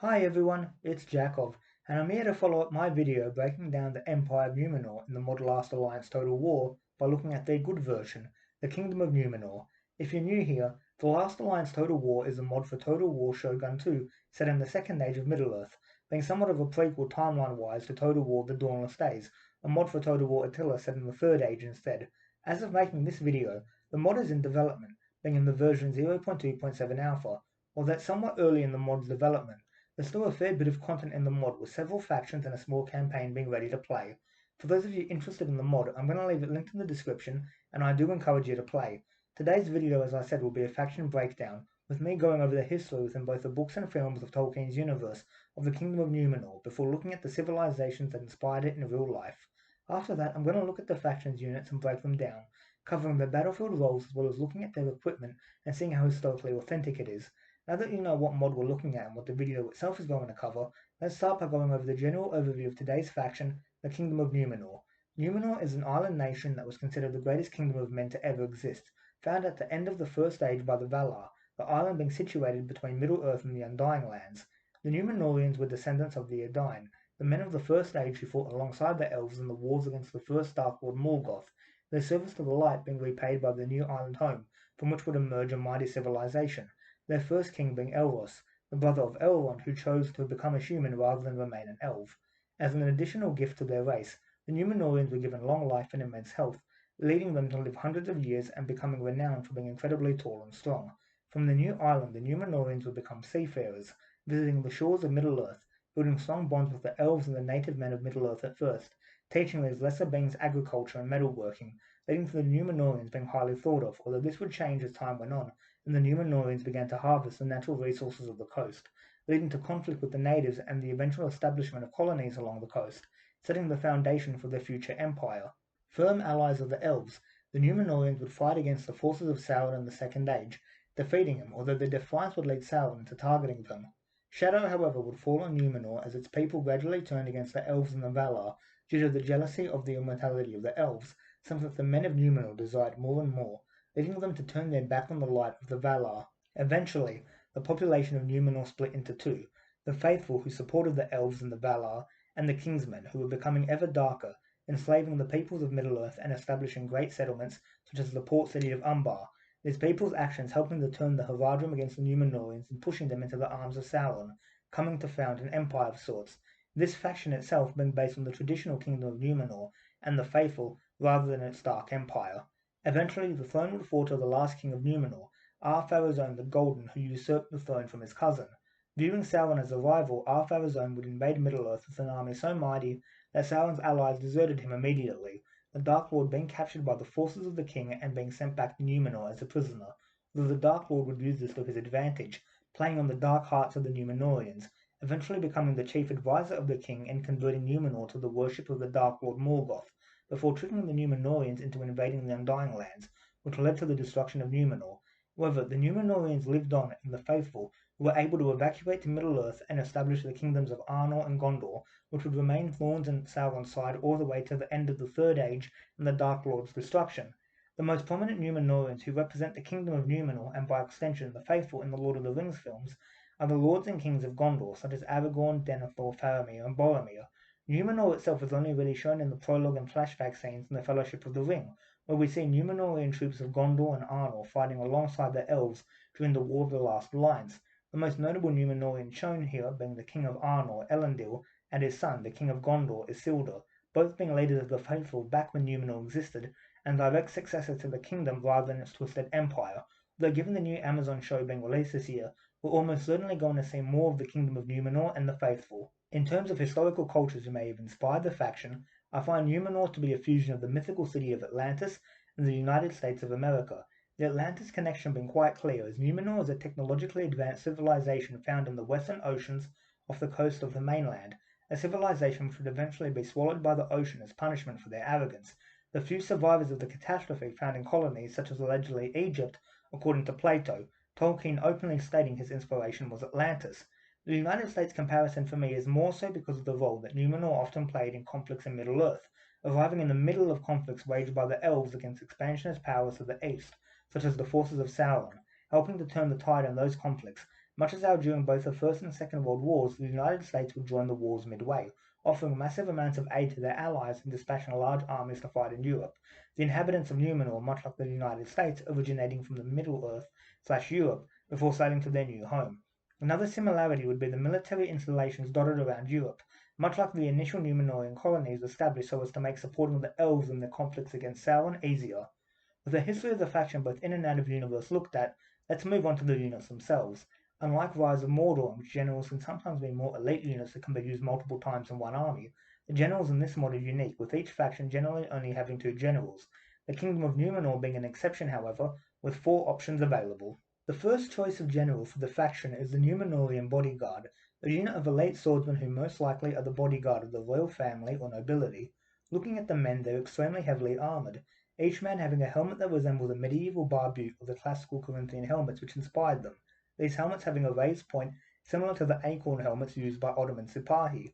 Hi everyone, it's Jakov, and I'm here to follow up my video breaking down the Empire of Numenor in the mod Last Alliance Total War by looking at their good version, the Kingdom of Numenor. If you're new here, the Last Alliance Total War is a mod for Total War Shogun 2 set in the Second Age of Middle-earth, being somewhat of a prequel timeline-wise to Total War The Dawnless Days, a mod for Total War Attila set in the Third Age instead. As of making this video, the mod is in development, being in the version 0.2.7 alpha. While that's somewhat early in the mod's development, there's still a fair bit of content in the mod with several factions and a small campaign being ready to play. For those of you interested in the mod, I'm going to leave it linked in the description, and I do encourage you to play. Today's video, as I said, will be a faction breakdown, with me going over the history within both the books and films of Tolkien's universe of the Kingdom of Numenor, before looking at the civilizations that inspired it in real life. After that, I'm going to look at the factions units and break them down, covering their battlefield roles as well as looking at their equipment and seeing how historically authentic it is. Now that you know what mod we're looking at and what the video itself is going to cover, let's start by going over the general overview of today's faction, the Kingdom of Numenor. Numenor is an island nation that was considered the greatest kingdom of men to ever exist, found at the end of the First Age by the Valar, the island being situated between Middle-earth and the Undying Lands. The Numenorians were descendants of the Edain, the men of the First Age who fought alongside the elves in the wars against the first Dark Lord Morgoth, their service to the light being repaid by the new island home, from which would emerge a mighty civilization, their first king being Elros, the brother of Elrond who chose to become a human rather than remain an elf. As an additional gift to their race, the Numenorians were given long life and immense health, leading them to live hundreds of years and becoming renowned for being incredibly tall and strong. From the new island, the Numenorians would become seafarers, visiting the shores of Middle-earth, building strong bonds with the elves and the native men of Middle-earth at first, teaching these lesser beings agriculture and metalworking, leading to the Numenorians being highly thought of, although this would change as time went on, and the Nummenorians began to harvest the natural resources of the coast, leading to conflict with the natives and the eventual establishment of colonies along the coast, setting the foundation for their future empire. Firm allies of the elves, the Nummenorians would fight against the forces of Sauron in the Second Age, defeating him, although their defiance would lead Sauron into targeting them. Shadow, however, would fall on Numenor as its people gradually turned against the elves and the Valar due to the jealousy of the immortality of the elves, something that the men of Numenor desired more and more, leading them to turn their back on the light of the Valar. Eventually, the population of Numenor split into two, the faithful who supported the elves and the Valar, and the kingsmen who were becoming ever darker, enslaving the peoples of Middle-earth and establishing great settlements such as the port city of Umbar, these people's actions helping to turn the Haradrim against the Numenorians and pushing them into the arms of Sauron, coming to found an empire of sorts, this faction itself being based on the traditional kingdom of Numenor and the faithful rather than its dark empire. Eventually, the throne would fall to the last king of Numenor, Ar-Pharazôn the Golden, who usurped the throne from his cousin. Viewing Sauron as a rival, Ar-Pharazôn would invade Middle-earth with an army so mighty that Sauron's allies deserted him immediately, the Dark Lord being captured by the forces of the king and being sent back to Numenor as a prisoner, though the Dark Lord would use this to his advantage, playing on the dark hearts of the Numenorians, eventually becoming the chief advisor of the king and converting Numenor to the worship of the Dark Lord Morgoth, before tricking the Numenorians into invading the Undying Lands, which led to the destruction of Numenor. However, the Numenorians lived on, and the faithful were able to evacuate to Middle-earth and establish the kingdoms of Arnor and Gondor, which would remain thorns in Sauron's side all the way to the end of the Third Age and the Dark Lord's destruction. The most prominent Numenorians who represent the Kingdom of Numenor, and by extension the faithful in the Lord of the Rings films, are the lords and kings of Gondor, such as Aragorn, Denethor, Faramir, and Boromir. Numenor itself is only really shown in the prologue and flashback scenes in the Fellowship of the Ring, where we see Numenorian troops of Gondor and Arnor fighting alongside the elves during the War of the Last Alliance, the most notable Numenorian shown here being the King of Arnor, Elendil, and his son, the King of Gondor, Isildur, both being leaders of the faithful back when Numenor existed, and direct successors to the kingdom rather than its twisted empire, though given the new Amazon show being released this year, we're almost certainly going to see more of the Kingdom of Numenor and the faithful. In terms of historical cultures who may have inspired the faction, I find Numenor to be a fusion of the mythical city of Atlantis and the United States of America, the Atlantis connection being quite clear, as Numenor is a technologically advanced civilization found in the western oceans off the coast of the mainland, a civilization which would eventually be swallowed by the ocean as punishment for their arrogance. The few survivors of the catastrophe found in colonies such as allegedly Egypt, according to Plato, Tolkien openly stating his inspiration was Atlantis. The United States comparison for me is more so because of the role that Numenor often played in conflicts in Middle-earth, arriving in the middle of conflicts waged by the elves against expansionist powers to the east, such as the forces of Sauron, helping to turn the tide in those conflicts, Much as how during both the First and Second World Wars, the United States would join the wars midway, offering massive amounts of aid to their allies and dispatching large armies to fight in Europe. The inhabitants of Numenor, much like the United States, originating from the Middle-earth/Europe before sailing to their new home. Another similarity would be the military installations dotted around Europe, much like the initial Numenorean colonies established so as to make supporting the elves in their conflicts against Sauron easier. With the history of the faction both in and out of the universe looked at, let's move on to the units themselves. Unlike Rise of Mordor, in which generals can sometimes be more elite units that can be used multiple times in one army, the generals in this mod are unique, with each faction generally only having 2 generals. The Kingdom of Numenor being an exception, however, with 4 options available. The first choice of general for the faction is the Numenorian Bodyguard, a unit of elite swordsmen who most likely are the bodyguard of the royal family or nobility. Looking at the men, they are extremely heavily armoured, each man having a helmet that resembles a medieval barbute or the classical Corinthian helmets which inspired them, these helmets having a raised point similar to the acorn helmets used by Ottoman Sipahi.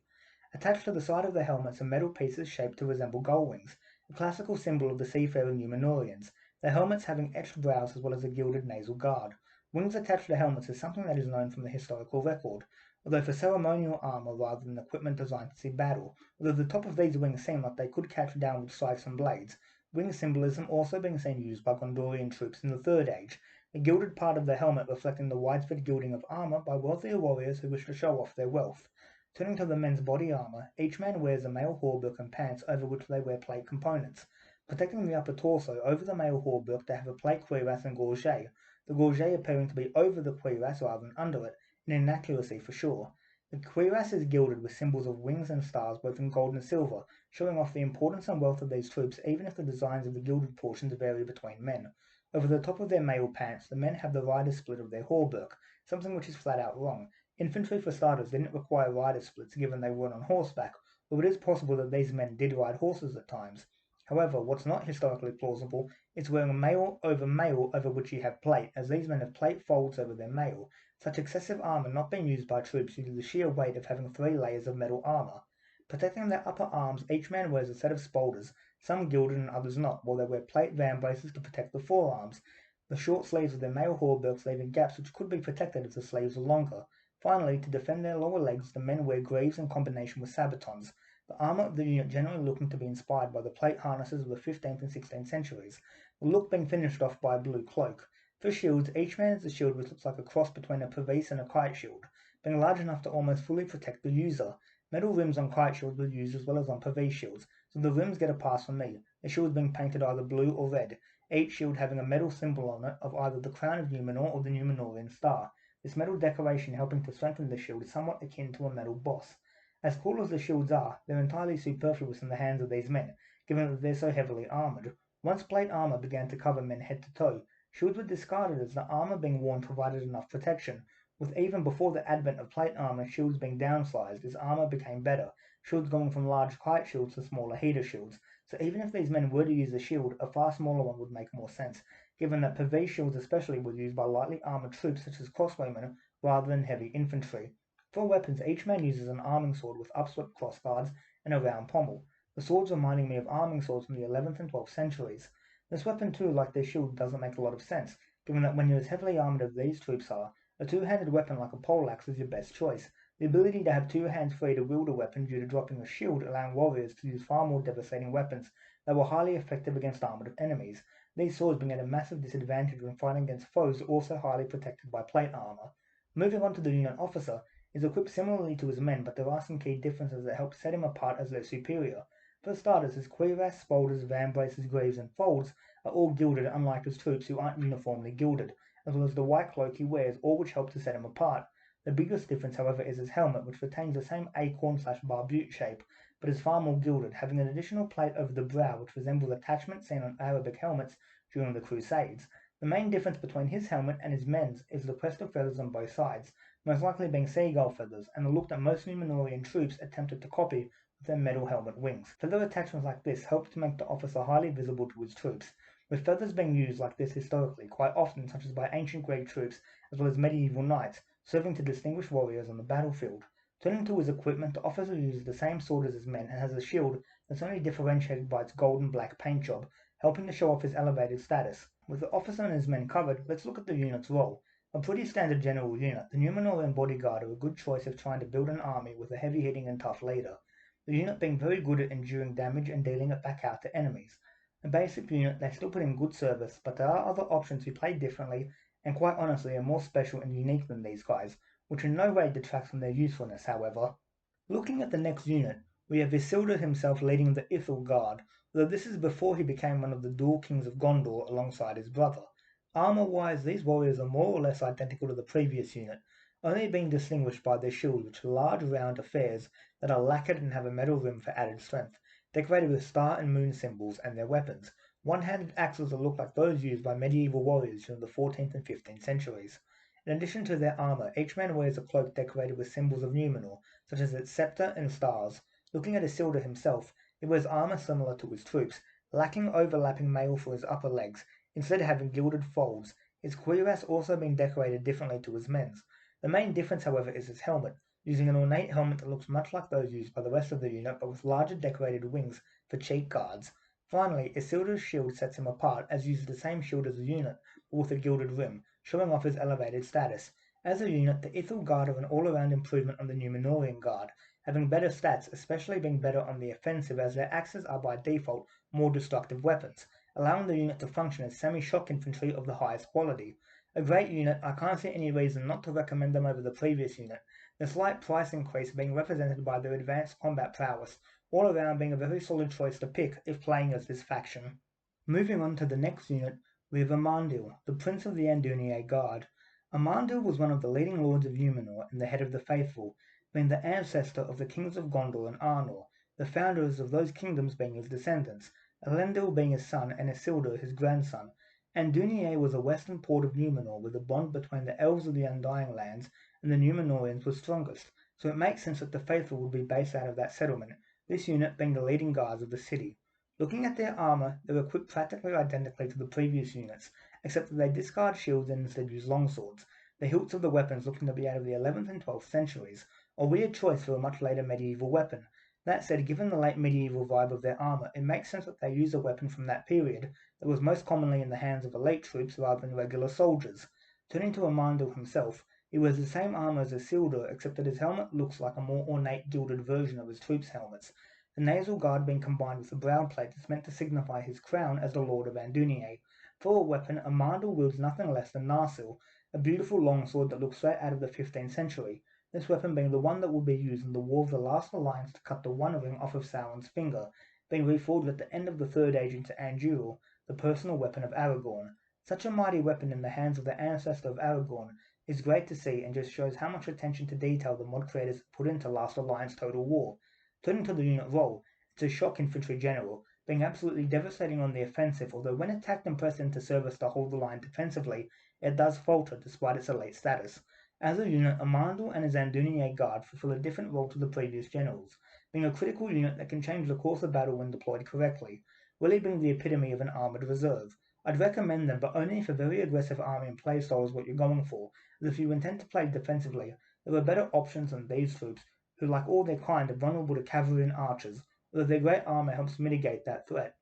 Attached to the side of the helmets are metal pieces shaped to resemble gull wings, a classical symbol of the seafaring Numenorians, the helmets having etched brows as well as a gilded nasal guard. Wings attached to helmets is something that is known from the historical record, although for ceremonial armor rather than equipment designed to see battle, although the top of these wings seem like they could catch downward strikes and blades. Wing symbolism also being seen used by Gondorian troops in the Third Age, the gilded part of the helmet reflecting the widespread gilding of armor by wealthier warriors who wish to show off their wealth. Turning to the men's body armor, each man wears a male hauberk and pants over which they wear plate components. Protecting the upper torso over the male hauberk they have a plate cuirass and gorget, the gorget appearing to be over the cuirass rather than under it, an inaccuracy for sure. The cuirass is gilded with symbols of wings and stars both in gold and silver, showing off the importance and wealth of these troops even if the designs of the gilded portions vary between men. Over the top of their male pants, the men have the rider split of their hauberk, something which is flat out wrong. Infantry, for starters, didn't require rider splits given they rode on horseback, though it is possible that these men did ride horses at times. However, what's not historically plausible is wearing mail over which you have plate, as these men have plate folds over their mail, such excessive armor not being used by troops due to the sheer weight of having 3 layers of metal armor. Protecting their upper arms, each man wears a set of spolders, some gilded and others not, while they wear plate vambraces to protect the forearms. The short sleeves of their male hauberks leaving gaps which could be protected if the sleeves were longer. Finally, to defend their lower legs, the men wear greaves in combination with sabatons, the armor of the unit generally looking to be inspired by the plate harnesses of the 15th and 16th centuries, the look being finished off by a blue cloak. For shields, each man has a shield which looks like a cross between a pavise and a kite shield, being large enough to almost fully protect the user. Metal rims on kite shields were used as well as on pavise shields, so the rims get a pass from me, the shields being painted either blue or red, each shield having a metal symbol on it of either the crown of Numenor or the Numenorian star. This metal decoration helping to strengthen the shield is somewhat akin to a metal boss. As cool as the shields are, they're entirely superfluous in the hands of these men, given that they're so heavily armored. Once plate armor began to cover men head to toe, shields were discarded as the armor being worn provided enough protection, with even before the advent of plate armor, shields being downsized as armor became better, shields going from large kite shields to smaller heater shields, so even if these men were to use a shield, a far smaller one would make more sense, given that pavise shields especially were used by lightly armored troops such as crossbowmen rather than heavy infantry. For weapons, each man uses an arming sword with upswept crossguards and a round pommel, the swords reminding me of arming swords from the 11th and 12th centuries. This weapon too, like their shield, doesn't make a lot of sense, given that when you're as heavily armoured as these troops are, a two-handed weapon like a poleaxe is your best choice. The ability to have 2 hands free to wield a weapon due to dropping a shield allowing warriors to use far more devastating weapons that were highly effective against armoured enemies, these swords being at a massive disadvantage when fighting against foes also highly protected by plate armour. Moving on to the unit officer, is equipped similarly to his men, but there are some key differences that help set him apart as their superior. For starters, his cuirass, spolders, vambraces, greaves, and folds are all gilded, unlike his troops who aren't uniformly gilded, as well as the white cloak he wears, all which help to set him apart. The biggest difference, however, is his helmet, which retains the same acorn/barbute shape, but is far more gilded, having an additional plate over the brow which resembles attachments seen on Arabic helmets during the Crusades. The main difference between his helmet and his men's is the crest of feathers on both sides, most likely being seagull feathers, and the look that most Numenorian troops attempted to copy with their metal helmet wings. Feather attachments like this help to make the officer highly visible to his troops, with feathers being used like this historically quite often, such as by ancient Greek troops as well as medieval knights, serving to distinguish warriors on the battlefield. Turning to his equipment, the officer uses the same sword as his men and has a shield that's only differentiated by its gold and black paint job, helping to show off his elevated status. With the officer and his men covered, let's look at the unit's role. A pretty standard general unit, the Nummenorian bodyguard are a good choice if trying to build an army with a heavy-hitting and tough leader, the unit being very good at enduring damage and dealing it back out to enemies. A basic unit, they still put in good service, but there are other options who play differently and quite honestly are more special and unique than these guys, which in no way detracts from their usefulness, however. Looking at the next unit, we have Isildur himself leading the Ithil Guard, though this is before he became one of the dual kings of Gondor alongside his brother. Armor-wise, these warriors are more or less identical to the previous unit, only being distinguished by their shields, which are large round affairs that are lacquered and have a metal rim for added strength, decorated with star and moon symbols, and their weapons, one-handed axes that look like those used by medieval warriors during the 14th and 15th centuries. In addition to their armor, each man wears a cloak decorated with symbols of Numenor, such as its scepter and stars. Looking at Isildur himself, he wears armor similar to his troops, lacking overlapping mail for his upper legs, instead having gilded folds, his cuirass also being decorated differently to his men's. The main difference, however, is his helmet, using an ornate helmet that looks much like those used by the rest of the unit, but with larger decorated wings for cheek guards. Finally, Isildur's shield sets him apart, as uses the same shield as the unit, but with a gilded rim, showing off his elevated status. As a unit, the Ithil Guard are an all-around improvement on the Nummenorian Guard, having better stats, especially being better on the offensive as their axes are by default more destructive weapons, allowing the unit to function as semi-shock infantry of the highest quality. A great unit, I can't see any reason not to recommend them over the previous unit, the slight price increase being represented by their advanced combat prowess, all around being a very solid choice to pick if playing as this faction. Moving on to the next unit, we have Amandil, the Prince of the Andunier Guard. Amandil was one of the leading lords of Numenor and the head of the faithful, being the ancestor of the kings of Gondor and Arnor, the founders of those kingdoms being his descendants, Elendil being his son and Isildur his grandson. Andunier was a western port of Numenor where the bond between the elves of the Undying Lands and the Numenorians was strongest, so it makes sense that the faithful would be based out of that settlement, this unit being the leading guards of the city. Looking at their armor, they were equipped practically identically to the previous units, except that they discard shields and instead use longswords, the hilts of the weapons looking to be out of the 11th and 12th centuries, a weird choice for a much later medieval weapon. That said, given the late medieval vibe of their armor, it makes sense that they use a weapon from that period that was most commonly in the hands of elite troops rather than regular soldiers. Turning to Amandil himself, he wears the same armor as Isildur, except that his helmet looks like a more ornate gilded version of his troops' helmets, the nasal guard being combined with the brow plate that's meant to signify his crown as the Lord of Andunier. For a weapon, Amandil wields nothing less than Narsil, a beautiful longsword that looks straight out of the 15th century, this weapon being the one that would be used in the War of the Last Alliance to cut the One Ring off of Sauron's finger, being reforged at the end of the Third Age into Andúril, the personal weapon of Aragorn. Such a mighty weapon in the hands of the ancestor of Aragorn is great to see and just shows how much attention to detail the mod creators put into Last Alliance Total War. Turning to the unit role, it's a shock infantry general, being absolutely devastating on the offensive, although when attacked and pressed into service to hold the line defensively, it does falter despite its elite status. As a unit, Amandil and his Andunier Guard fulfill a different role to the previous generals, being a critical unit that can change the course of battle when deployed correctly, really being the epitome of an armoured reserve. I'd recommend them, but only if a very aggressive army and playstyle is what you're going for, as if you intend to play defensively, there are better options than these troops, who like all their kind are vulnerable to cavalry and archers, although their great armour helps mitigate that threat.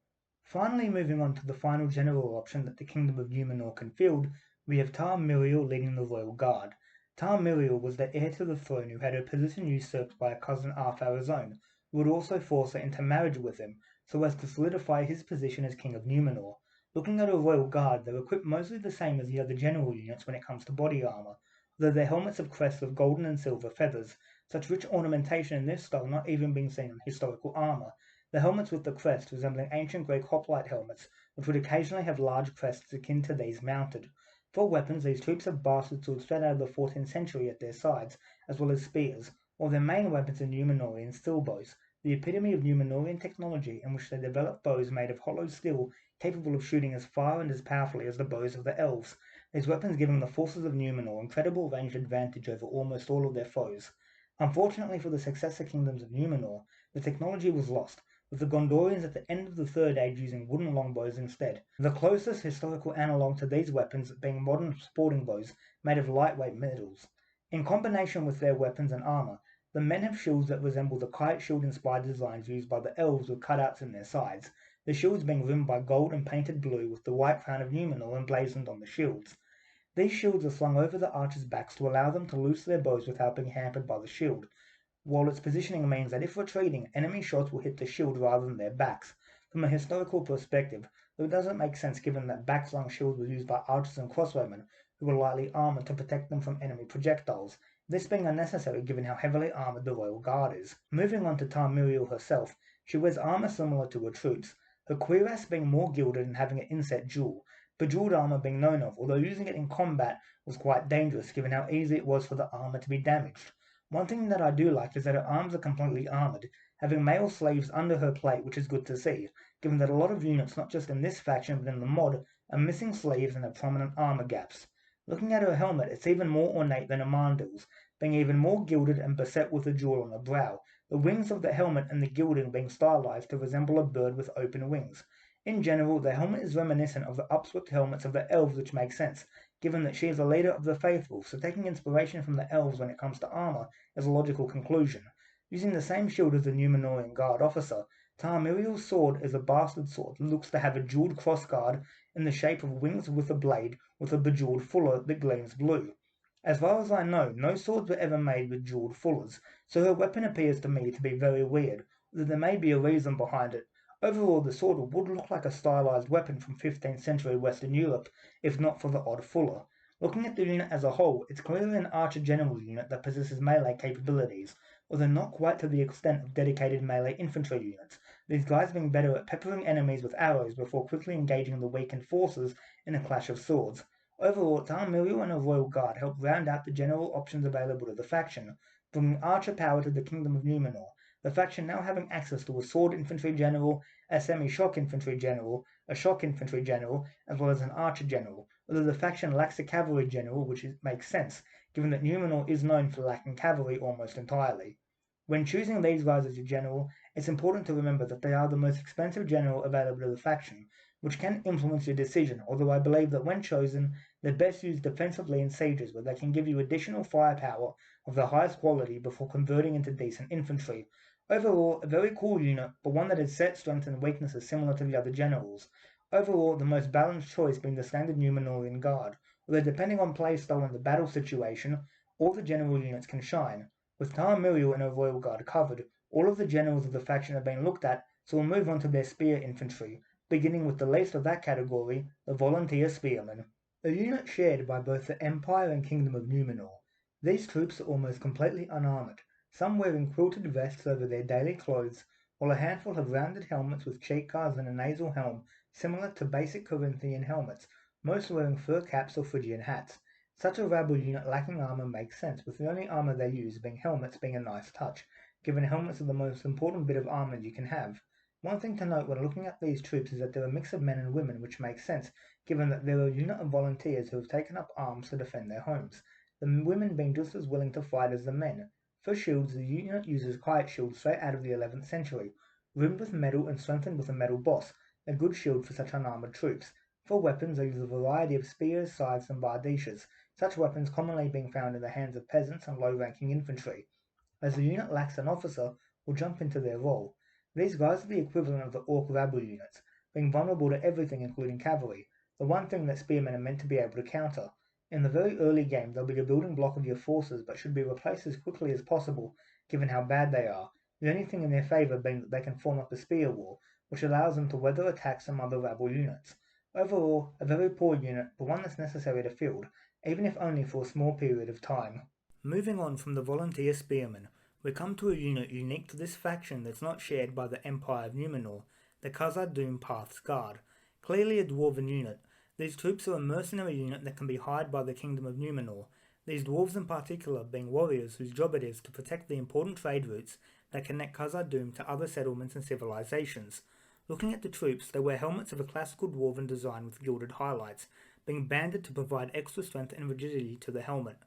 Finally, moving on to the final general option that the Kingdom of Numenor can field, we have Tar Miriel leading the Royal Guard. Tar Miriel was the heir to the throne who had her position usurped by a cousin Arthur's own, who would also force her into marriage with him, so as to solidify his position as King of Numenor. Looking at her Royal Guard, they were equipped mostly the same as the other general units when it comes to body armour, although their helmets have crests of golden and silver feathers, such rich ornamentation in this style not even being seen on historical armour, the helmets with the crest resembling ancient Greek hoplite helmets, which would occasionally have large crests akin to these mounted. For weapons, these troops have bastard swords straight out of the 14th century at their sides, as well as spears, while their main weapons are Nummenorian steel bows, the epitome of Nummenorian technology in which they develop bows made of hollow steel capable of shooting as far and as powerfully as the bows of the elves, these weapons giving the forces of Numenor incredible ranged advantage over almost all of their foes. Unfortunately for the successor kingdoms of Numenor, the technology was lost, with the Gondorians at the end of the Third Age using wooden longbows instead, the closest historical analogue to these weapons being modern sporting bows made of lightweight metals. In combination with their weapons and armour, the men have shields that resemble the kite shield-inspired designs used by the elves with cutouts in their sides, the shields being rimmed by gold and painted blue with the white crown of Numenor emblazoned on the shields. These shields are slung over the archers' backs to allow them to loose their bows without being hampered by the shield, while its positioning means that if retreating, enemy shots will hit the shield rather than their backs. From a historical perspective, though it doesn't make sense given that back-slung shields were used by archers and crossbowmen, who were lightly armoured to protect them from enemy projectiles, this being unnecessary given how heavily armoured the royal guard is. Moving on to Tarmiriel herself, she wears armour similar to her troops, her cuirass being more gilded and having an inset jewel, bejeweled armour being known of, although using it in combat was quite dangerous given how easy it was for the armour to be damaged. One thing that I do like is that her arms are completely armoured, having mail sleeves under her plate, which is good to see, given that a lot of units, not just in this faction but in the mod, are missing sleeves and have prominent armour gaps. Looking at her helmet, it's even more ornate than Amandil's, being even more gilded and beset with a jewel on her brow, the wings of the helmet and the gilding being stylized to resemble a bird with open wings. In general, the helmet is reminiscent of the upswept helmets of the elves, which makes sense, given that she is the leader of the faithful, so taking inspiration from the elves when it comes to armor is a logical conclusion. Using the same shield as the Nummenorian guard officer, Tarmiriel's sword is a bastard sword that looks to have a jeweled crossguard in the shape of wings with a blade with a bejeweled fuller that gleams blue. As far as I know, no swords were ever made with jeweled fullers, so her weapon appears to me to be very weird, though there may be a reason behind it. Overall, the sword would look like a stylized weapon from 15th century Western Europe, if not for the odd fuller. Looking at the unit as a whole, it's clearly an archer general unit that possesses melee capabilities, although not quite to the extent of dedicated melee infantry units, these guys being better at peppering enemies with arrows before quickly engaging the weakened forces in a clash of swords. Overall, Tarmiriel and her royal guard help round out the general options available to the faction, bringing archer power to the Kingdom of Numenor, the faction now having access to a sword infantry general, a semi-shock infantry general, a shock infantry general, as well as an archer general, although the faction lacks a cavalry general, which makes sense, given that Numenor is known for lacking cavalry almost entirely. When choosing these guys as your general, it's important to remember that they are the most expensive general available to the faction, which can influence your decision, although I believe that when chosen, they're best used defensively in sieges where they can give you additional firepower of the highest quality before converting into decent infantry. Overall, a very cool unit, but one that has set strengths and weaknesses similar to the other generals. Overall, the most balanced choice being the standard Nummenorian Guard, although depending on playstyle and the battle situation, all the general units can shine. With Tarmiriel and her royal guard covered, all of the generals of the faction have been looked at, so we'll move on to their spear infantry, beginning with the least of that category, the volunteer spearmen. A unit shared by both the Empire and Kingdom of Numenor. These troops are almost completely unarmoured, some wearing quilted vests over their daily clothes, while a handful have rounded helmets with cheek guards and a nasal helm similar to basic Corinthian helmets, most wearing fur caps or Phrygian hats. Such a rabble unit lacking armour makes sense, with the only armour they use being helmets being a nice touch, given helmets are the most important bit of armour you can have. One thing to note when looking at these troops is that they're a mix of men and women, which makes sense, given that they're a unit of volunteers who have taken up arms to defend their homes, the women being just as willing to fight as the men. For shields, the unit uses kite shields straight out of the 11th century, rimmed with metal and strengthened with a metal boss, a good shield for such unarmoured troops. For weapons, they use a variety of spears, scythes, and bardishas, such weapons commonly being found in the hands of peasants and low-ranking infantry. As the unit lacks an officer, we'll jump into their role. These guys are the equivalent of the orc rabble units, being vulnerable to everything including cavalry, the one thing that spearmen are meant to be able to counter. In the very early game, they'll be a building block of your forces, but should be replaced as quickly as possible, given how bad they are, the only thing in their favour being that they can form up a spear wall, which allows them to weather attacks from other rabble units. Overall, a very poor unit, but one that's necessary to field, even if only for a small period of time. Moving on from the volunteer spearmen, we come to a unit unique to this faction that's not shared by the Empire of Numenor, the Khazad-dûm Path's Guard. Clearly a dwarven unit, these troops are a mercenary unit that can be hired by the Kingdom of Numenor, these dwarves in particular being warriors whose job it is to protect the important trade routes that connect Khazad-dûm to other settlements and civilizations. Looking at the troops, they wear helmets of a classical dwarven design with gilded highlights, being banded to provide extra strength and rigidity to the helmet.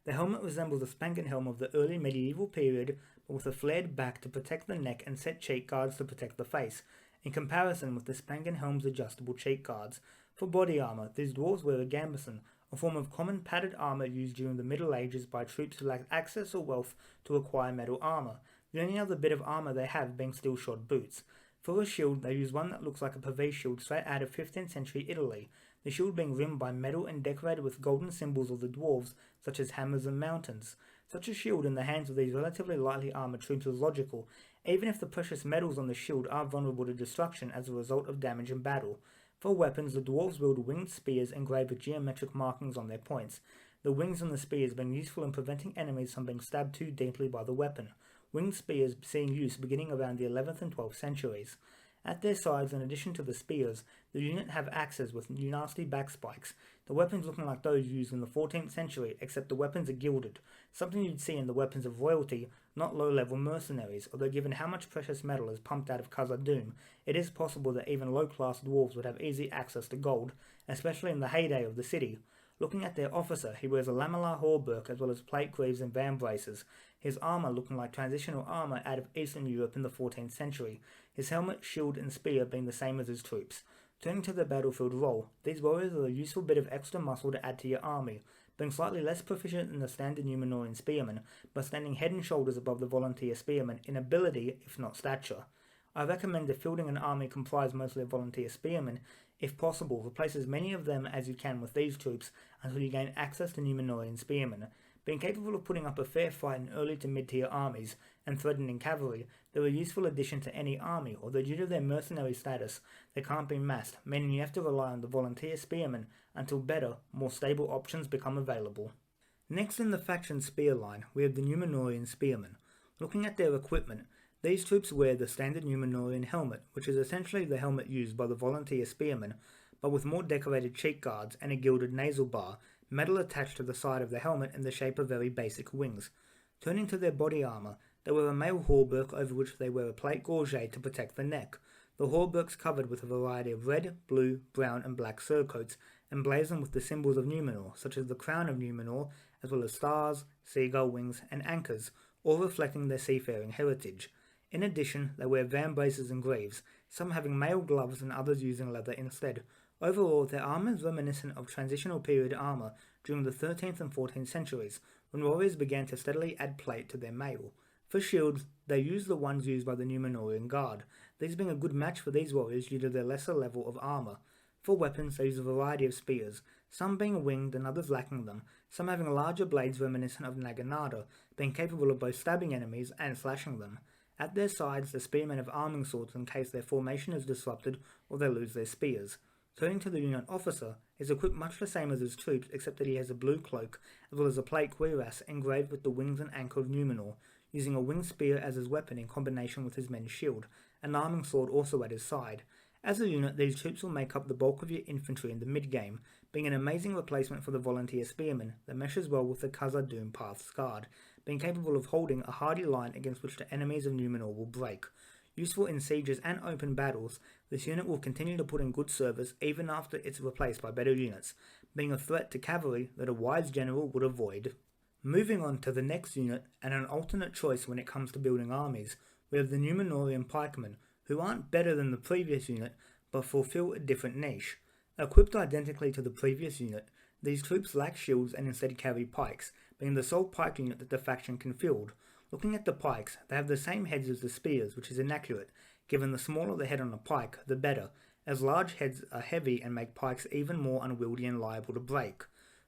The helmet resembles the spanken helm of the early medieval period, but with a flared back to protect the neck and set cheek guards to protect the face, in comparison with the spanken helm's adjustable cheek guards. For body armour, these dwarves wear a gambeson, a form of common padded armour used during the Middle Ages by troops who lacked access or wealth to acquire metal armour, the only other bit of armour they have being steel-shod boots. For a shield, they use one that looks like a pavese shield straight out of 15th century Italy. the shield being rimmed by metal and decorated with golden symbols of the dwarves, such as hammers and mountains. Such a shield in the hands of these relatively lightly armoured troops is logical, even if the precious metals on the shield are vulnerable to destruction as a result of damage in battle. For weapons, the dwarves wield winged spears engraved with geometric markings on their points, the wings on the spears being useful in preventing enemies from being stabbed too deeply by the weapon, winged spears seeing use beginning around the 11th and 12th centuries. At their sides, in addition to the spears, the unit have axes with nasty backspikes, the weapons looking like those used in the 14th century, except the weapons are gilded, something you'd see in the weapons of royalty, not low-level mercenaries, although given how much precious metal is pumped out of Khazad-dûm, it is possible that even low-class dwarves would have easy access to gold, especially in the heyday of the city. Looking at their officer, he wears a lamellar hauberk as well as plate greaves and vambraces, his armour looking like transitional armour out of Eastern Europe in the 14th century, his helmet, shield and spear being the same as his troops. Turning to the battlefield role, these warriors are a useful bit of extra muscle to add to your army, being slightly less proficient than the standard Numenorean spearmen, but standing head and shoulders above the volunteer spearmen in ability, if not stature. I recommend that fielding an army comprised mostly of volunteer spearmen, if possible, replace as many of them as you can with these troops until you gain access to Numenorean spearmen. Being capable of putting up a fair fight in early to mid-tier armies and threatening cavalry, they're a useful addition to any army, although due to their mercenary status, they can't be massed, meaning you have to rely on the volunteer spearmen until better, more stable options become available. Next in the faction spear line, we have the Numenorean spearmen. Looking at their equipment, these troops wear the standard Numenorean helmet, which is essentially the helmet used by the volunteer spearmen, but with more decorated cheek guards and a gilded nasal bar, metal attached to the side of the helmet in the shape of very basic wings. Turning to their body armour, they wear a mail hauberk over which they wear a plate gorget to protect the neck. The hauberk's covered with a variety of red, blue, brown and black surcoats, emblazoned with the symbols of Numenor, such as the crown of Numenor, as well as stars, seagull wings and anchors, all reflecting their seafaring heritage. In addition, they wear vambraces and greaves, some having mail gloves and others using leather instead. Overall, their armour is reminiscent of transitional period armour during the 13th and 14th centuries, when warriors began to steadily add plate to their mail. For shields, they use the ones used by the Numenorean Guard, these being a good match for these warriors due to their lesser level of armour. For weapons, they use a variety of spears, some being winged and others lacking them, some having larger blades reminiscent of Naginata, being capable of both stabbing enemies and slashing them. At their sides, the spearmen have arming swords in case their formation is disrupted or they lose their spears. Turning to the unit officer, he is equipped much the same as his troops except that he has a blue cloak as well as a plate cuirass engraved with the wings and anchor of Numenor, using a winged spear as his weapon in combination with his men's shield, an arming sword also at his side. As a unit, these troops will make up the bulk of your infantry in the mid-game, being an amazing replacement for the volunteer spearmen that meshes well with the Khazad-dûm Path's guard, being capable of holding a hardy line against which the enemies of Numenor will break. Useful in sieges and open battles, this unit will continue to put in good service even after it's replaced by better units, being a threat to cavalry that a wise general would avoid. Moving on to the next unit, and an alternate choice when it comes to building armies, we have the Numenorean pikemen, who aren't better than the previous unit, but fulfill a different niche. Equipped identically to the previous unit, these troops lack shields and instead carry pikes, being the sole pike unit that the faction can field. Looking at the pikes, they have the same heads as the spears, which is inaccurate, given the smaller the head on a pike, the better, as large heads are heavy and make pikes even more unwieldy and liable to break.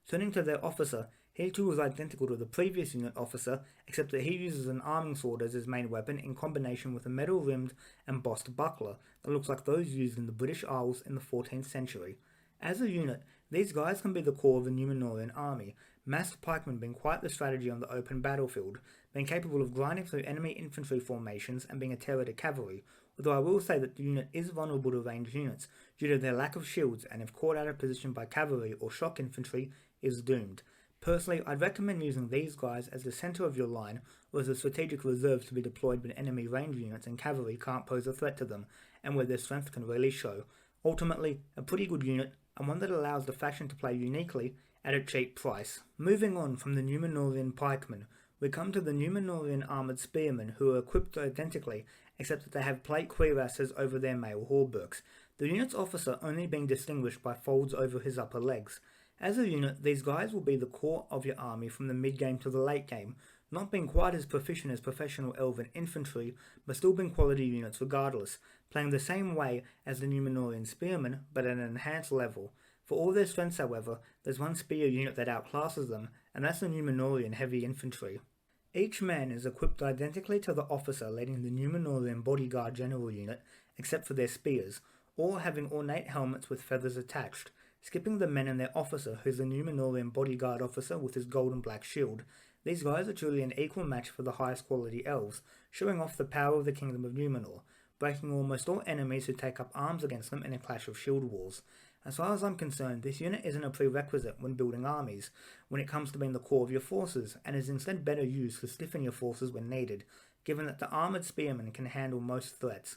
Turning to their officer, he too is identical to the previous unit officer, except that he uses an arming sword as his main weapon in combination with a metal-rimmed and embossed buckler that looks like those used in the British Isles in the 14th century. As a unit, these guys can be the core of the Numenorean army, massed pikemen being quite the strategy on the open battlefield, being capable of grinding through enemy infantry formations and being a terror to cavalry, although I will say that the unit is vulnerable to ranged units due to their lack of shields and if caught out of position by cavalry or shock infantry, is doomed. Personally, I'd recommend using these guys as the centre of your line or as a strategic reserve to be deployed when enemy range units and cavalry can't pose a threat to them and where their strength can really show. Ultimately, a pretty good unit and one that allows the faction to play uniquely at a cheap price. Moving on from the Numenorean pikemen, we come to the Numenorean armoured spearmen who are equipped identically except that they have plate cuirasses over their mail hauberks, the unit's officer only being distinguished by folds over his upper legs. As a unit, these guys will be the core of your army from the mid-game to the late game, not being quite as proficient as professional elven infantry, but still being quality units regardless, playing the same way as the Numenorean spearmen, but at an enhanced level. For all their strengths, however, there's one spear unit that outclasses them, and that's the Nummenorian heavy infantry. Each man is equipped identically to the officer leading the Nummenorian bodyguard general unit, except for their spears, all having ornate helmets with feathers attached, skipping the men and their officer, who's the Nummenorian bodyguard officer with his gold and black shield. These guys are truly an equal match for the highest quality elves, showing off the power of the Kingdom of Numenor, breaking almost all enemies who take up arms against them in a clash of shield wars. As far as I'm concerned, this unit isn't a prerequisite when building armies, when it comes to being the core of your forces, and is instead better used to stiffen your forces when needed, given that the armoured spearmen can handle most threats.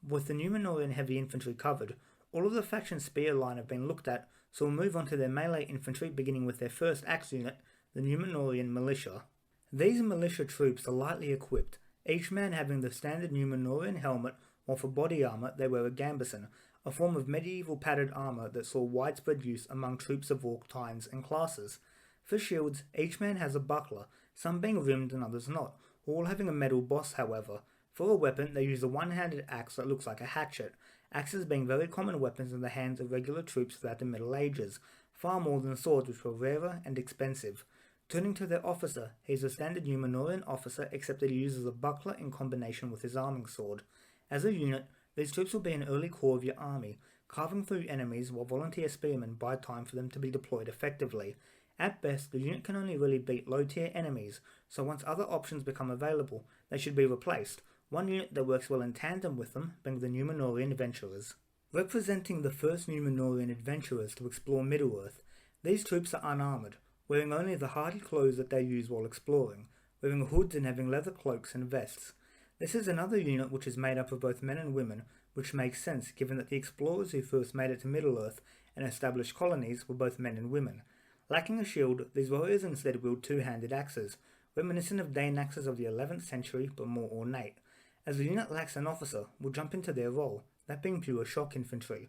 With the Nummenorian heavy infantry covered, all of the faction spear line have been looked at, so we'll move on to their melee infantry, beginning with their first axe unit, the Nummenorian militia. These militia troops are lightly equipped, each man having the standard Nummenorian helmet, while for body armour they wear a gambeson, a form of medieval padded armour that saw widespread use among troops of all kinds and classes. For shields, each man has a buckler, some being rimmed and others not, all having a metal boss however. For a weapon, they use a one-handed axe that looks like a hatchet, axes being very common weapons in the hands of regular troops throughout the Middle Ages, far more than swords which were rarer and expensive. Turning to their officer, he is a standard Nummenorian officer except that he uses a buckler in combination with his arming sword. As a unit, these troops will be an early core of your army, carving through enemies while volunteer spearmen buy time for them to be deployed effectively. At best, the unit can only really beat low-tier enemies, so once other options become available, they should be replaced. One unit that works well in tandem with them being the Nummenorian Adventurers. Representing the first Nummenorian Adventurers to explore Middle-earth, these troops are unarmoured, wearing only the hardy clothes that they use while exploring, wearing hoods and having leather cloaks and vests. This is another unit which is made up of both men and women, which makes sense given that the explorers who first made it to Middle-earth and established colonies were both men and women. Lacking a shield, these warriors instead wield two-handed axes, reminiscent of Dane axes of the 11th century but more ornate. As the unit lacks an officer, we'll jump into their role, that being pure shock infantry.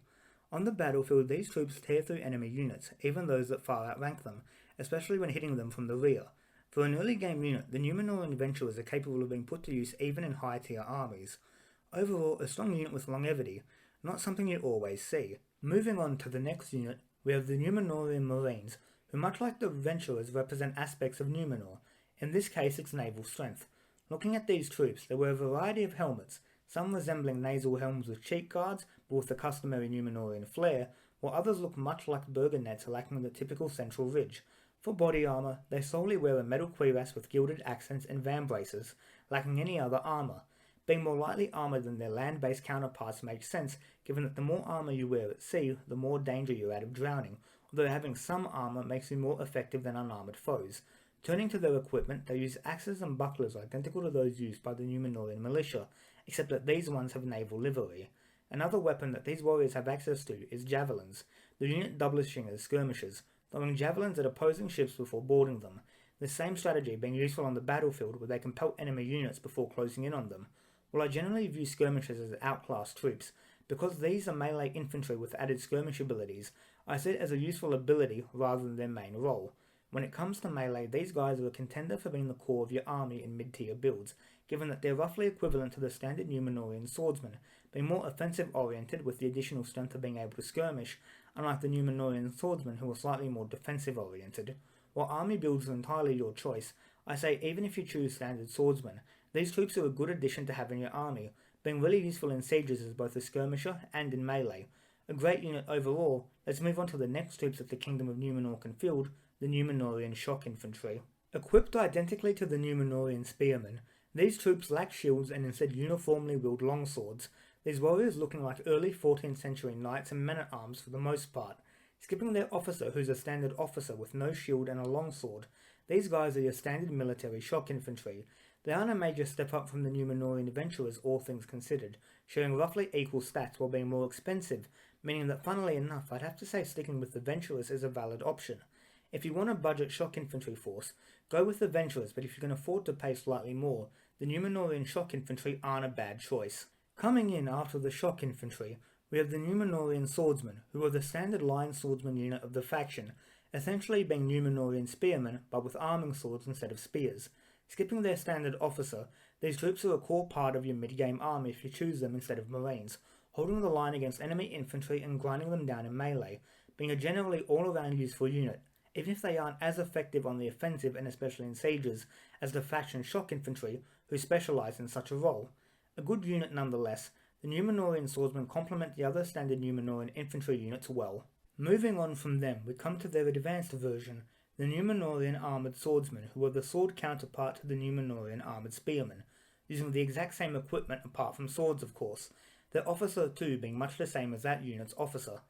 On the battlefield, these troops tear through enemy units, even those that far outrank them, especially when hitting them from the rear. For an early game unit, the Nummenorian Adventurers are capable of being put to use even in high tier armies. Overall, a strong unit with longevity, not something you always see. Moving on to the next unit, we have the Nummenorian Marines, who much like the Adventurers represent aspects of Numenor, in this case its naval strength. Looking at these troops, they wear a variety of helmets, some resembling nasal helms with cheek guards but with the customary Nummenorian flair, while others look much like burgonets lacking the typical central ridge. For body armour, they solely wear a metal cuirass with gilded accents and vambraces, lacking any other armour. Being more lightly armoured than their land-based counterparts makes sense, given that the more armour you wear at sea, the more danger you're out of drowning, although having some armour makes you more effective than unarmoured foes. Turning to their equipment, they use axes and bucklers identical to those used by the Nummenorian militia, except that these ones have naval livery. Another weapon that these warriors have access to is javelins, the unit doublishing as skirmishers, throwing javelins at opposing ships before boarding them, this same strategy being useful on the battlefield where they can pelt enemy units before closing in on them. While I generally view skirmishers as outclassed troops, because these are melee infantry with added skirmish abilities, I see it as a useful ability rather than their main role. When it comes to melee, these guys are a contender for being the core of your army in mid-tier builds, given that they're roughly equivalent to the standard Nummenorian swordsman, being more offensive-oriented with the additional strength of being able to skirmish, unlike the Nummenorian swordsmen who are slightly more defensive-oriented. While army builds are entirely your choice, I say even if you choose standard swordsmen, these troops are a good addition to have in your army, being really useful in sieges as both a skirmisher and in melee. A great unit overall. Let's move on to the next troops that the Kingdom of Numenor can field, the Nummenorian shock infantry. Equipped identically to the Nummenorian spearmen, these troops lack shields and instead uniformly wield longswords, these warriors looking like early 14th century knights and men-at-arms for the most part, skipping their officer who's a standard officer with no shield and a longsword. These guys are your standard military shock infantry. They aren't a major step up from the Nummenorian Adventurers, all things considered, showing roughly equal stats while being more expensive, meaning that funnily enough I'd have to say sticking with the Adventurers is a valid option. If you want a budget shock infantry force, go with the Adventurers, but if you can afford to pay slightly more, the Nummenorian shock infantry aren't a bad choice. Coming in after the shock infantry, we have the Nummenorian swordsmen, who are the standard line swordsman unit of the faction, essentially being Nummenorian spearmen but with arming swords instead of spears. Skipping their standard officer, these troops are a core part of your mid-game army if you choose them instead of marines, holding the line against enemy infantry and grinding them down in melee, being a generally all-around useful unit, even if they aren't as effective on the offensive and especially in sieges as the faction shock infantry who specialise in such a role. A good unit nonetheless, the Numenorian swordsmen complement the other standard Numenorian infantry units well. Moving on from them, we come to their advanced version, the Numenorian armoured swordsmen, who are the sword counterpart to the Numenorian armoured spearmen, using the exact same equipment apart from swords of course, their officer too being much the same as that unit's officer.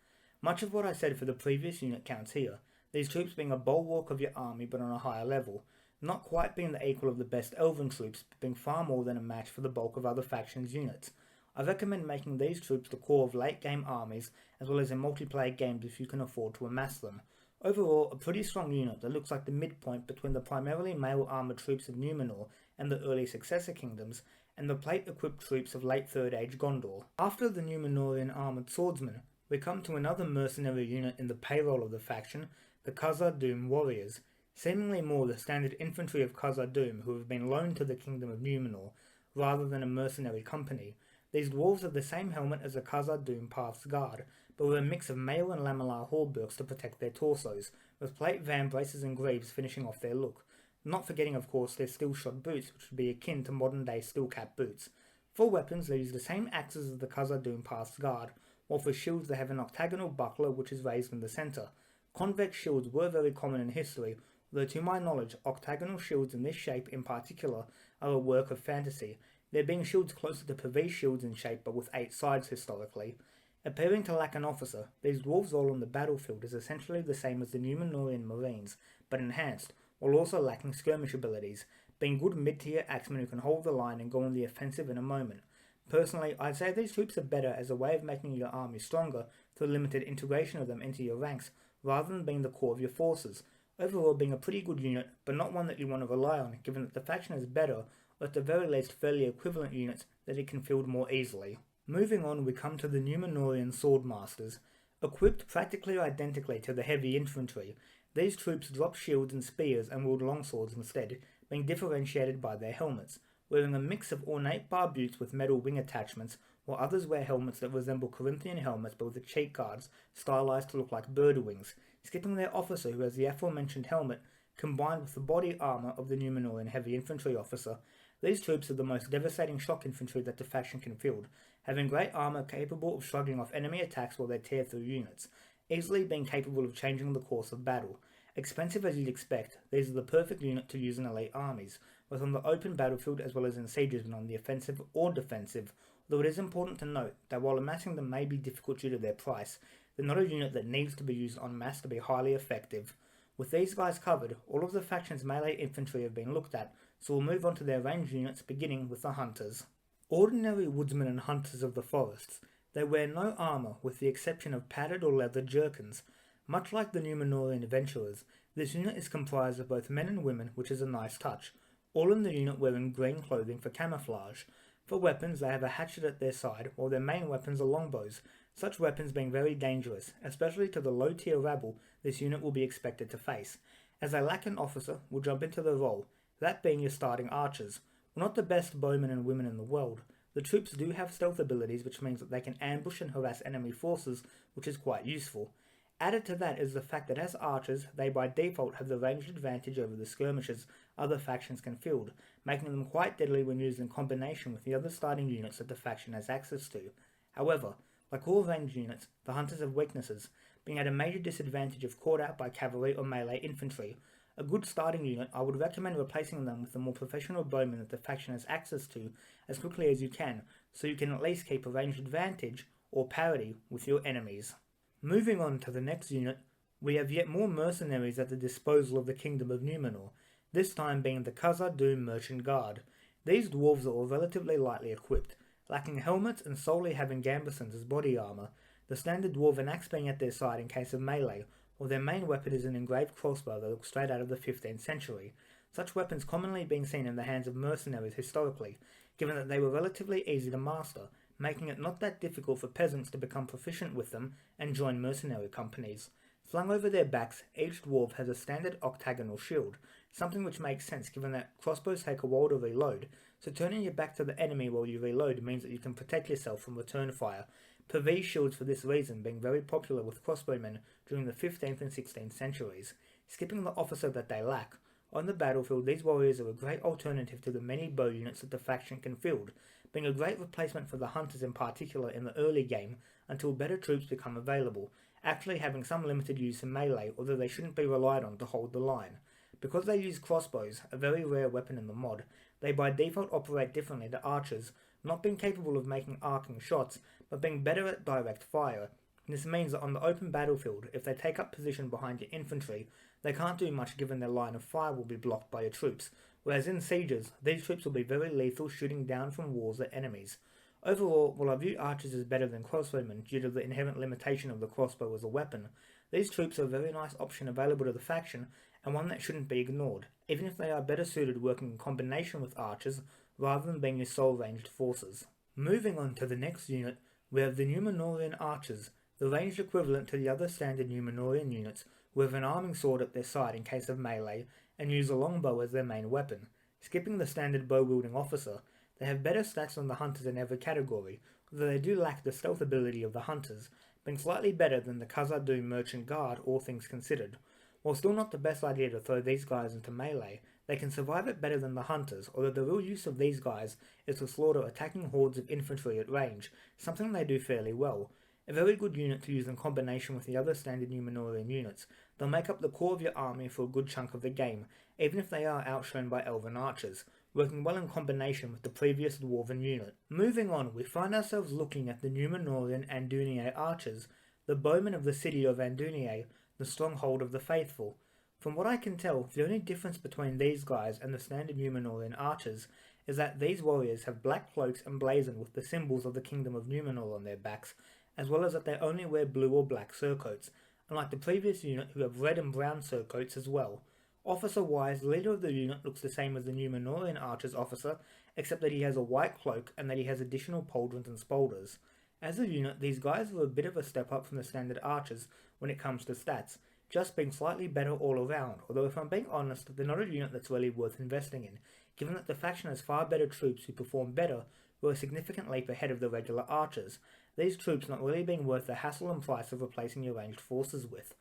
Much of what I said for the previous unit counts here, these troops being a bulwark of your army but on a higher level, not quite being the equal of the best elven troops, but being far more than a match for the bulk of other factions' units. I recommend making these troops the core of late game armies as well as in multiplayer games if you can afford to amass them. Overall, a pretty strong unit that looks like the midpoint between the primarily male armoured troops of Numenor and the early successor kingdoms, and the plate-equipped troops of late Third Age Gondor. After the Numenorian armoured swordsmen, we come to another mercenary unit in the payroll of the faction, the Khazad-dûm warriors, seemingly more the standard infantry of Khazad-dûm who have been loaned to the Kingdom of Numenor, rather than a mercenary company. These dwarves have the same helmet as the Khazad-dûm Path's Guard, but with a mix of mail and lamellar hauberks to protect their torsos, with plate van braces and greaves finishing off their look. Not forgetting of course their steel-shod boots, which would be akin to modern-day steel-cap boots. For weapons they use the same axes as the Khazad-dûm Path's Guard, while for shields they have an octagonal buckler which is raised in the centre. Convex shields were very common in history, although to my knowledge octagonal shields in this shape in particular are a work of fantasy, there being shields closer to Pavese shields in shape but with 8 sides historically. Appearing to lack an officer, these dwarves' role on the battlefield is essentially the same as the Numenorian Marines, but enhanced, while also lacking skirmish abilities, being good mid-tier axemen who can hold the line and go on the offensive in a moment. Personally, I'd say these troops are better as a way of making your army stronger through limited integration of them into your ranks, rather than being the core of your forces, overall being a pretty good unit, but not one that you want to rely on, given that the faction is better, or at the very least fairly equivalent units that it can field more easily. Moving on, we come to the Numenorian Swordmasters. Equipped practically identically to the heavy infantry, these troops drop shields and spears and wield longswords instead, being differentiated by their helmets, wearing a mix of ornate barbutes with metal wing attachments, while others wear helmets that resemble Corinthian helmets but with the cheek guards stylized to look like bird wings, skipping their officer who has the aforementioned helmet combined with the body armour of the Numenorian heavy infantry officer. These troops are the most devastating shock infantry that the faction can field, having great armour capable of shrugging off enemy attacks while they tear through units, easily being capable of changing the course of battle. Expensive as you'd expect, these are the perfect unit to use in elite armies, both on the open battlefield as well as in sieges when on the offensive or defensive, though it is important to note that while amassing them may be difficult due to their price, they're not a unit that needs to be used en masse to be highly effective. With these guys covered, all of the faction's melee infantry have been looked at, so we'll move on to their ranged units beginning with the hunters. Ordinary woodsmen and hunters of the forests, they wear no armour with the exception of padded or leather jerkins. Much like the Numenorian adventurers, this unit is comprised of both men and women, which is a nice touch, all in the unit wearing green clothing for camouflage. For weapons, they have a hatchet at their side, while their main weapons are longbows, such weapons being very dangerous, especially to the low-tier rabble this unit will be expected to face. As they lack an officer, we'll jump into the role, that being your starting archers. While not the best bowmen and women in the world, the troops do have stealth abilities which means that they can ambush and harass enemy forces, which is quite useful. Added to that is the fact that as archers, they by default have the ranged advantage over the skirmishers other factions can field, making them quite deadly when used in combination with the other starting units that the faction has access to. However, like all ranged units, the hunters have weaknesses, being at a major disadvantage if caught out by cavalry or melee infantry. A good starting unit, I would recommend replacing them with the more professional bowmen that the faction has access to as quickly as you can, so you can at least keep a ranged advantage or parity with your enemies. Moving on to the next unit, we have yet more mercenaries at the disposal of the Kingdom of Numenor, this time being the Khazad-dûm Merchant Guard. These dwarves are all relatively lightly equipped, lacking helmets and solely having gambesons as body armour, the standard dwarven axe being at their side in case of melee, while their main weapon is an engraved crossbow that looks straight out of the 15th century, such weapons commonly being seen in the hands of mercenaries historically, given that they were relatively easy to master, making it not that difficult for peasants to become proficient with them and join mercenary companies. Flung over their backs, each dwarf has a standard octagonal shield, something which makes sense given that crossbows take a while to reload, so turning your back to the enemy while you reload means that you can protect yourself from return fire, PvE shields for this reason being very popular with crossbowmen during the 15th and 16th centuries. Skipping the officer that they lack, on the battlefield these warriors are a great alternative to the many bow units that the faction can field, being a great replacement for the hunters in particular in the early game until better troops become available, actually having some limited use in melee, although they shouldn't be relied on to hold the line. Because they use crossbows, a very rare weapon in the mod, they by default operate differently to archers, not being capable of making arcing shots, but being better at direct fire. This means that on the open battlefield, if they take up position behind your infantry, they can't do much given their line of fire will be blocked by your troops, whereas in sieges, these troops will be very lethal shooting down from walls at enemies. Overall, while I view archers as better than crossbowmen due to the inherent limitation of the crossbow as a weapon, these troops are a very nice option available to the faction and one that shouldn't be ignored, even if they are better suited working in combination with archers rather than being your sole ranged forces. Moving on to the next unit, we have the Nummenorian archers, the ranged equivalent to the other standard Nummenorian units, with an arming sword at their side in case of melee, and use a longbow as their main weapon. Skipping the standard bow-wielding officer, they have better stats than the hunters in every category, although they do lack the stealth ability of the hunters, being slightly better than the Khazad-dûm merchant guard, all things considered. While still not the best idea to throw these guys into melee, they can survive it better than the hunters, although the real use of these guys is to slaughter attacking hordes of infantry at range, something they do fairly well. A very good unit to use in combination with the other standard Nummenorian units. They'll make up the core of your army for a good chunk of the game, even if they are outshone by elven archers, working well in combination with the previous dwarven unit. Moving on, we find ourselves looking at the Nummenorian Andunier archers, the bowmen of the city of Andunier, the stronghold of the faithful. From what I can tell, the only difference between these guys and the standard Nummenorian archers is that these warriors have black cloaks emblazoned with the symbols of the Kingdom of Numenor on their backs, as well as that they only wear blue or black surcoats, unlike the previous unit who have red and brown surcoats as well. Officer-wise, the leader of the unit looks the same as the Nummenorian archer's officer, except that he has a white cloak and that he has additional pauldrons and spolders. As a unit, these guys are a bit of a step up from the standard archers when it comes to stats, just being slightly better all around, although if I'm being honest, they're not a unit that's really worth investing in, given that the faction has far better troops who perform better, who are a significant leap ahead of the regular archers, these troops not really being worth the hassle and price of replacing your ranged forces with.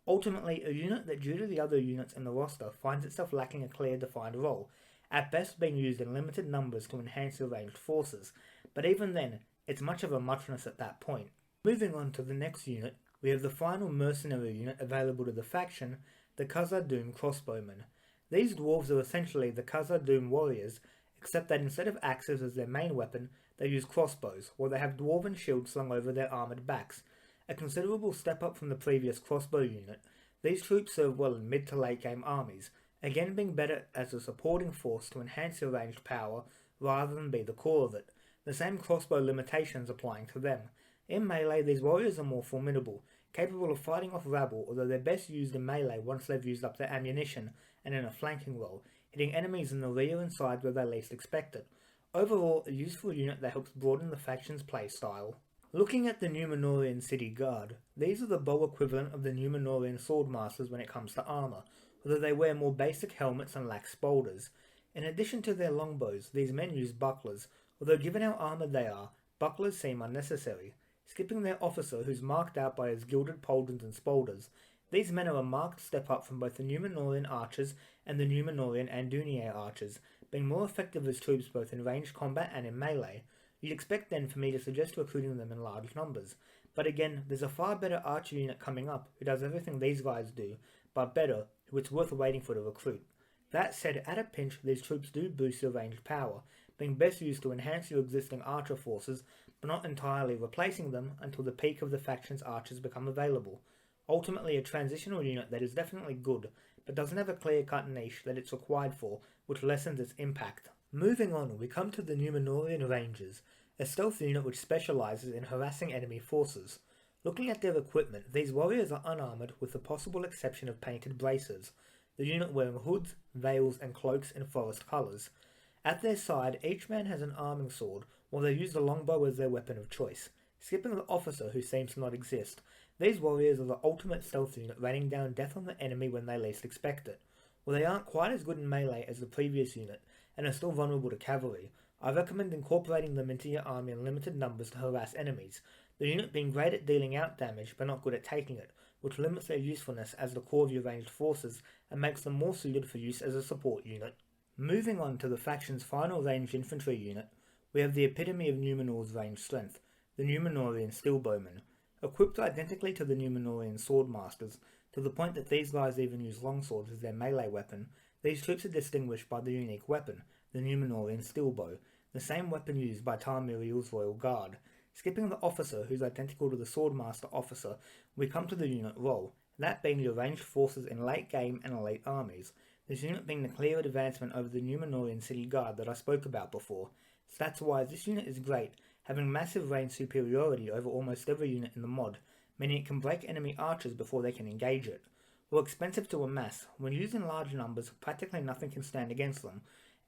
Ultimately, a unit that due to the other units in the roster finds itself lacking a clear defined role, at best being used in limited numbers to enhance your ranged forces, but even then, it's much of a muchness at that point. Moving on to the next unit, we have the final mercenary unit available to the faction, the Khazad-dûm crossbowmen. These dwarves are essentially the Khazad-dûm warriors, except that instead of axes as their main weapon, they use crossbows, while they have dwarven shields slung over their armoured backs. A considerable step up from the previous crossbow unit, these troops serve well in mid to late game armies, again being better as a supporting force to enhance your ranged power rather than be the core of it, the same crossbow limitations applying to them. In melee, these warriors are more formidable, capable of fighting off rabble, although they're best used in melee once they've used up their ammunition and in a flanking role, hitting enemies in the rear and side where they least expect it. Overall, a useful unit that helps broaden the faction's playstyle. Looking at the Nummenorian City Guard, these are the bow equivalent of the Nummenorian Swordmasters when it comes to armour, although they wear more basic helmets and lack spolders. In addition to their longbows, these men use bucklers, although given how armoured they are, bucklers seem unnecessary. Skipping their officer, who's marked out by his gilded pauldrons and spolders, these men are a marked step up from both the Nummenorian archers and the Nummenorian Andunier archers, being more effective as troops both in ranged combat and in melee. You'd expect then for me to suggest recruiting them in large numbers, but again, there's a far better archer unit coming up who does everything these guys do, but better, who it's worth waiting for to recruit. That said, at a pinch, these troops do boost your ranged power, being best used to enhance your existing archer forces, but not entirely replacing them until the peak of the faction's archers become available. Ultimately a transitional unit that is definitely good, but doesn't have a clear-cut niche that it's required for, which lessens its impact. Moving on, we come to the Nummenorian Rangers, a stealth unit which specialises in harassing enemy forces. Looking at their equipment, these warriors are unarmoured with the possible exception of painted bracers, the unit wearing hoods, veils and cloaks in forest colours. At their side, each man has an arming sword, while they use the longbow as their weapon of choice. Skipping the officer, who seems to not exist, these warriors are the ultimate stealth unit raining down death on the enemy when they least expect it. While they aren't quite as good in melee as the previous unit, and are still vulnerable to cavalry, I recommend incorporating them into your army in limited numbers to harass enemies. the unit being great at dealing out damage but not good at taking it, which limits their usefulness as the core of your ranged forces and makes them more suited for use as a support unit. Moving on to the faction's final ranged infantry unit, we have the epitome of Numenor's ranged strength, the Nummenorian Steelbowmen. Equipped identically to the Nummenorian Swordmasters, to the point that these guys even use longswords as their melee weapon, these troops are distinguished by the unique weapon, the Nummenorian Steelbow, the same weapon used by Tarmiriel's Royal Guard. Skipping the officer, who's identical to the Swordmaster officer, we come to the unit role, that being your ranged forces in late game and elite armies, this unit being the clear advancement over the Nummenorian City Guard that I spoke about before. Stats-wise, this unit is great, having massive range superiority over almost every unit in the mod, meaning it can break enemy archers before they can engage it. While expensive to amass, when used in large numbers, practically nothing can stand against them,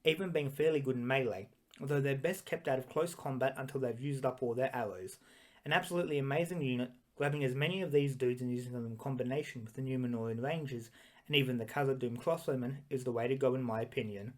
even being fairly good in melee, although they're best kept out of close combat until they've used up all their arrows. An absolutely amazing unit, grabbing as many of these dudes and using them in combination with the Nummenorian Rangers, and even the Khazad-dûm Crossbowmen, is the way to go in my opinion.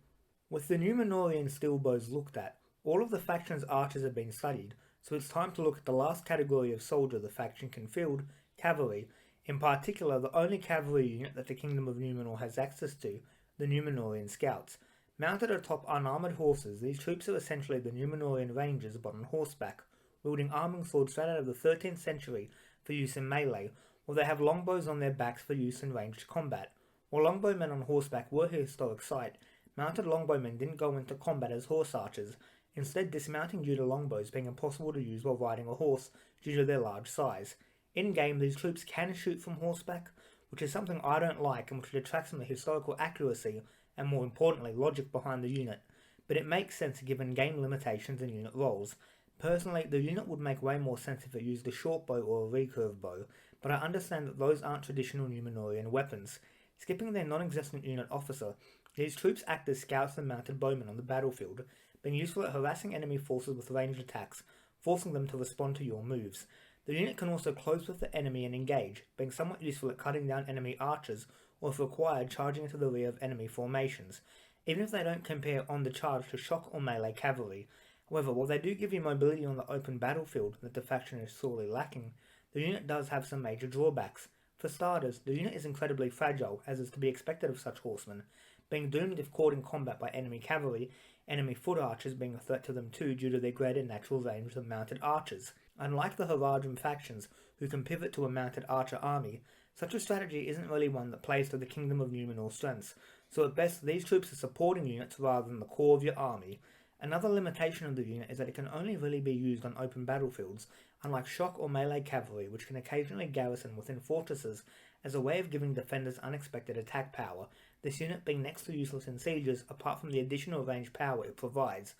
With the Nummenorian Steelbows looked at, all of the faction's archers have been studied, so it's time to look at the last category of soldier the faction can field, cavalry, in particular the only cavalry unit that the Kingdom of Numenor has access to, the Nummenorian Scouts. Mounted atop unarmoured horses, these troops are essentially the Nummenorian Rangers but on horseback, wielding arming swords straight out of the 13th century for use in melee, while they have longbows on their backs for use in ranged combat. While longbowmen on horseback were a historic sight, mounted longbowmen didn't go into combat as horse archers, instead dismounting due to longbows being impossible to use while riding a horse due to their large size. In-game, these troops can shoot from horseback, which is something I don't like and which detracts from the historical accuracy and, more importantly, logic behind the unit, but it makes sense given game limitations and unit roles. Personally, the unit would make way more sense if it used a short bow or a recurve bow, but I understand that those aren't traditional Nummenorian weapons. Skipping their non-existent unit officer, these troops act as scouts and mounted bowmen on the battlefield, being useful at harassing enemy forces with ranged attacks, forcing them to respond to your moves. The unit can also close with the enemy and engage, being somewhat useful at cutting down enemy archers, or if required, charging into the rear of enemy formations, even if they don't compare on the charge to shock or melee cavalry. However, while they do give you mobility on the open battlefield that the faction is sorely lacking, the unit does have some major drawbacks. For starters, the unit is incredibly fragile, as is to be expected of such horsemen, being doomed if caught in combat by enemy cavalry, enemy foot archers being a threat to them too due to their greater natural range than mounted archers. Unlike the Haradrim factions, who can pivot to a mounted archer army, such a strategy isn't really one that plays to the Kingdom of Numenor's strengths, so at best these troops are supporting units rather than the core of your army. Another limitation of the unit is that it can only really be used on open battlefields, unlike shock or melee cavalry, which can occasionally garrison within fortresses as a way of giving defenders unexpected attack power, this unit being next to useless in sieges apart from the additional range power it provides,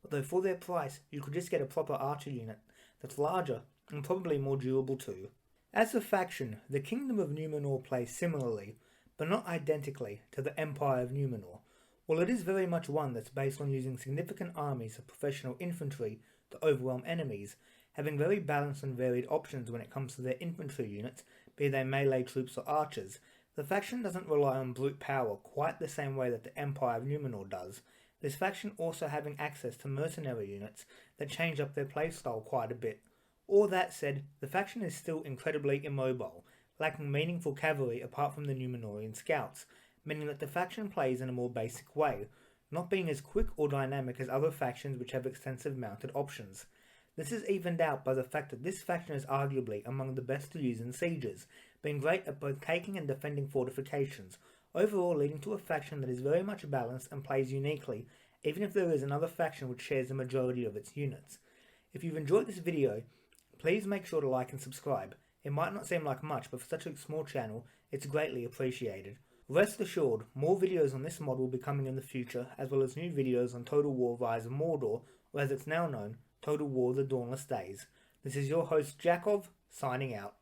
although for their price you could just get a proper archer unit that's larger and probably more durable too. As a faction, the Kingdom of Numenor plays similarly, but not identically, to the Empire of Numenor. While it is very much one that's based on using significant armies of professional infantry to overwhelm enemies, having very balanced and varied options when it comes to their infantry units, be they melee troops or archers, the faction doesn't rely on brute power quite the same way that the Empire of Numenor does, this faction also having access to mercenary units that change up their playstyle quite a bit. All that said, the faction is still incredibly immobile, lacking meaningful cavalry apart from the Nummenorian scouts, meaning that the faction plays in a more basic way, not being as quick or dynamic as other factions which have extensive mounted options. This is evened out by the fact that this faction is arguably among the best to use in sieges, being great at both taking and defending fortifications, overall leading to a faction that is very much balanced and plays uniquely, even if there is another faction which shares the majority of its units. If you've enjoyed this video, please make sure to like and subscribe. It might not seem like much, but for such a small channel, it's greatly appreciated. Rest assured, more videos on this mod will be coming in the future, as well as new videos on Total War Rise of Mordor, or as it's now known, Total War The Dawnless Days. This is your host Jakov, signing out.